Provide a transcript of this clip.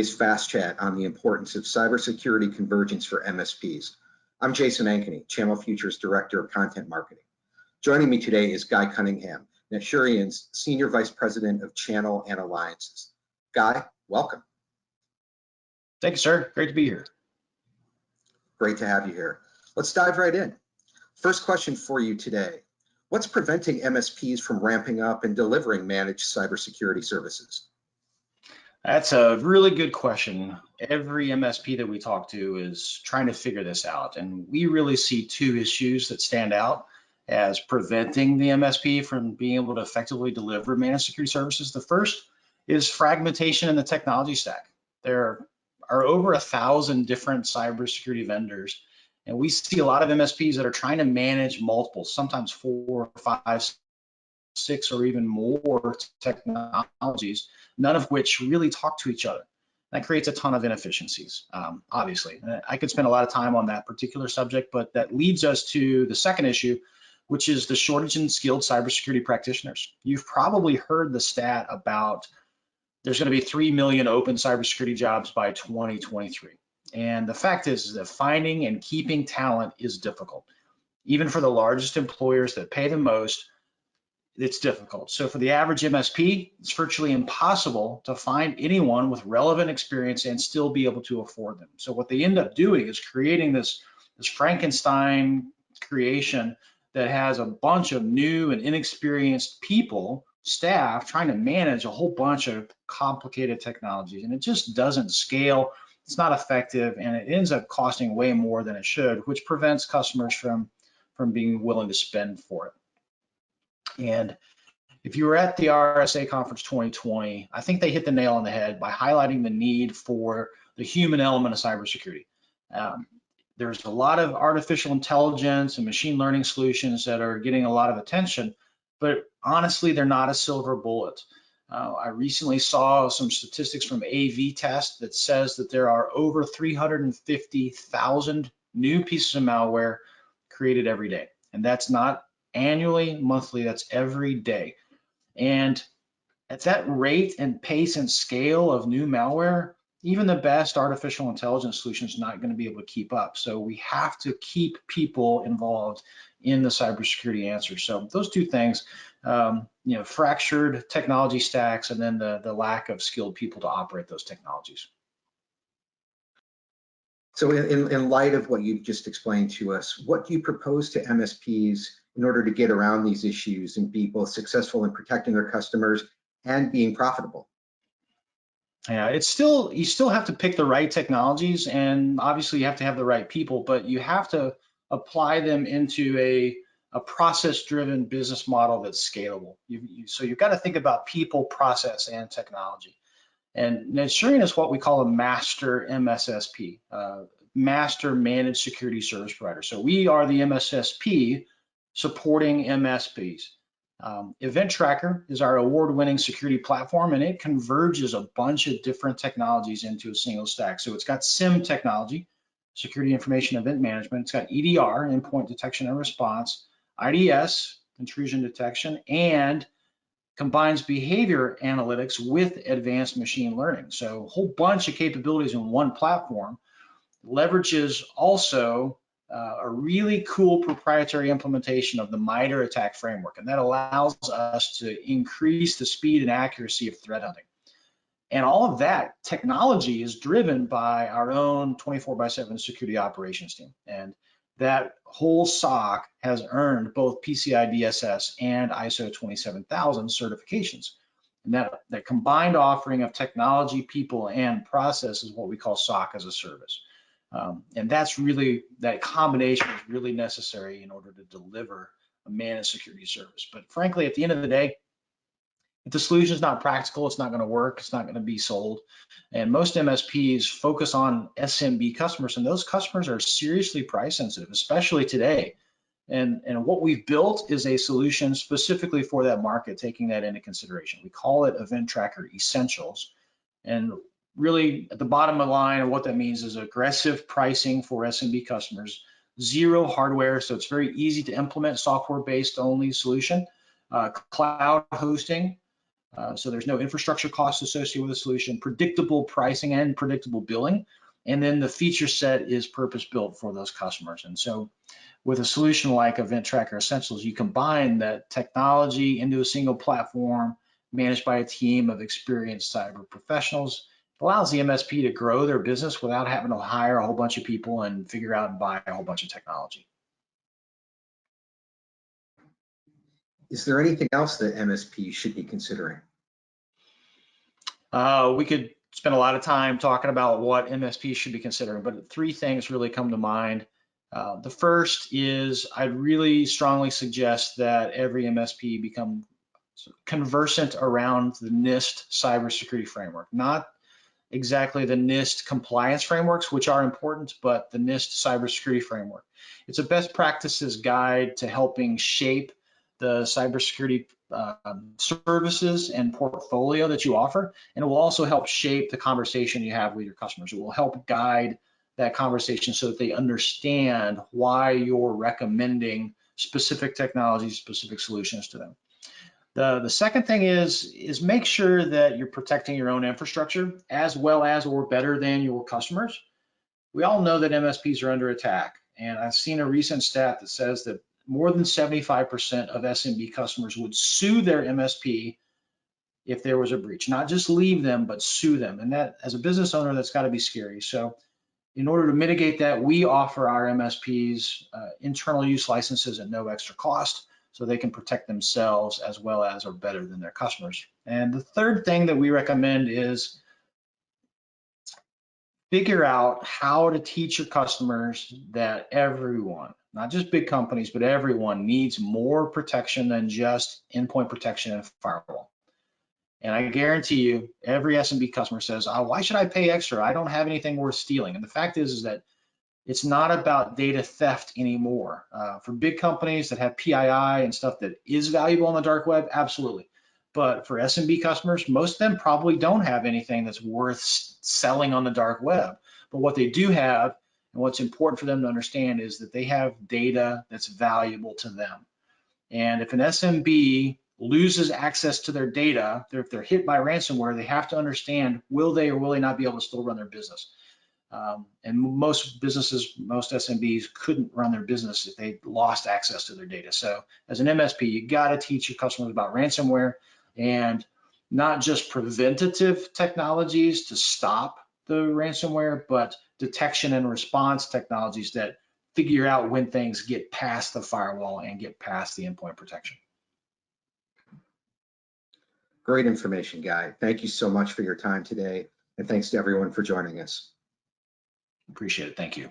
today's FastChat on the importance of cybersecurity convergence for MSPs. I'm Jason Ankeny, Channel Futures Director of Content Marketing. Joining me today is Guy Cunningham, Naturian's Senior Vice President of Channel and Alliances. Guy, welcome. Thank you, sir. Great to be here. Great to have you here. Let's dive right in. First question for you today. What's preventing MSPs from ramping up and delivering managed cybersecurity services? That's a really good question. Every MSP that we talk to is trying to figure this out, and we really see two issues that stand out as preventing the MSP from being able to effectively deliver managed security services. The first is fragmentation in the technology stack. There are over 1,000 different cybersecurity vendors, and we see a lot of MSPs that are trying to manage multiple, sometimes 4, 5, 6, or even more technologies, none of which really talk to each other. That creates a ton of inefficiencies, obviously. I could spend a lot of time on that particular subject, but that leads us to the second issue, which is the shortage in skilled cybersecurity practitioners. You've probably heard the stat about there's going to be 3 million open cybersecurity jobs by 2023. And the fact is that finding and keeping talent is difficult. Even for the largest employers that pay the most, it's difficult. So for the average MSP, it's virtually impossible to find anyone with relevant experience and still be able to afford them. So what they end up doing is creating this Frankenstein creation that has a bunch of new and inexperienced people, staff, trying to manage a whole bunch of complicated technologies. And it just doesn't scale. It's not effective, and it ends up costing way more than it should, which prevents customers from being willing to spend for it. And if you were at the RSA Conference 2020, I think they hit the nail on the head by highlighting the need for the human element of cybersecurity. There's a lot of artificial intelligence and machine learning solutions that are getting a lot of attention, but honestly, they're not a silver bullet. I recently saw some statistics from AV Test that says that there are over 350,000 new pieces of malware created every day. And that's not annually, monthly, that's every day. And at that rate and pace and scale of new malware, even the best artificial intelligence solution is not going to be able to keep up. So we have to keep people involved in the cybersecurity answer. So those two things, fractured technology stacks, and then the lack of skilled people to operate those technologies. So in light of what you've just explained to us, what do you propose to MSPs in order to get around these issues and be both successful in protecting their customers and being profitable? Yeah, you still have to pick the right technologies, and obviously you have to have the right people, but you have to apply them into a process-driven business model that's scalable. So you've got to think about people, process, and technology. And Naturian is what we call a master MSSP, master managed security service provider. So we are the MSSP supporting MSPs. Event Tracker is our award-winning security platform, and it converges a bunch of different technologies into a single stack. So it's got SIEM technology, security information event management. It's got EDR, endpoint detection and response, IDS, intrusion detection, and combines behavior analytics with advanced machine learning. So a whole bunch of capabilities in one platform. Leverages also a really cool proprietary implementation of the MITRE attack framework, and that allows us to increase the speed and accuracy of threat hunting. And all of that technology is driven by our own 24/7 security operations team. And that whole SOC has earned both PCI DSS and ISO 27000 certifications. And that combined offering of technology, people, and process is what we call SOC as a service. And that combination is really necessary in order to deliver a managed security service. But frankly, at the end of the day, if the solution is not practical, it's not going to work, it's not going to be sold. And most MSPs focus on SMB customers, and those customers are seriously price sensitive, especially today. And what we've built is a solution specifically for that market, taking that into consideration. We call it Event Tracker Essentials. And really, at the bottom of the line, of what that means is aggressive pricing for SMB customers, zero hardware, so it's very easy to implement, software-based only solution, cloud hosting, So there's no infrastructure costs associated with the solution, predictable pricing and predictable billing. And then the feature set is purpose built for those customers. And so with a solution like Event Tracker Essentials, you combine that technology into a single platform managed by a team of experienced cyber professionals. It allows the MSP to grow their business without having to hire a whole bunch of people and figure out and buy a whole bunch of technology. Is there anything else that MSPs should be considering? We could spend a lot of time talking about what MSPs should be considering, but 3 things really come to mind. The first is I'd really strongly suggest that every MSP become conversant around the NIST cybersecurity framework, not exactly the NIST compliance frameworks, which are important, but the NIST cybersecurity framework. It's a best practices guide to helping shape the cybersecurity services and portfolio that you offer, and it will also help shape the conversation you have with your customers. It will help guide that conversation so that they understand why you're recommending specific technologies, specific solutions to them. The second thing is make sure that you're protecting your own infrastructure as well as or better than your customers. We all know that MSPs are under attack, and I've seen a recent stat that says that more than 75% of SMB customers would sue their MSP if there was a breach, not just leave them, but sue them. And that, as a business owner, that's got to be scary. So in order to mitigate that, we offer our MSPs internal use licenses at no extra cost, so they can protect themselves as well as or better than their customers. And the third thing that we recommend is figure out how to teach your customers that everyone, not just big companies, but everyone needs more protection than just endpoint protection and firewall. And I guarantee you, every SMB customer says, oh, why should I pay extra? I don't have anything worth stealing. And the fact is that it's not about data theft anymore. For big companies that have PII and stuff that is valuable on the dark web, absolutely. But for SMB customers, most of them probably don't have anything that's worth selling on the dark web. But what they do have, and what's important for them to understand, is that they have data that's valuable to them. And if an SMB loses access to their data, if they're hit by ransomware, they have to understand, will they or will they not be able to still run their business? And most businesses, most SMBs couldn't run their business if they lost access to their data. So as an MSP, you got to teach your customers about ransomware, and not just preventative technologies to stop the ransomware, but detection and response technologies that figure out when things get past the firewall and get past the endpoint protection. Great information, Guy. Thank you so much for your time today, and thanks to everyone for joining us. Appreciate it. Thank you.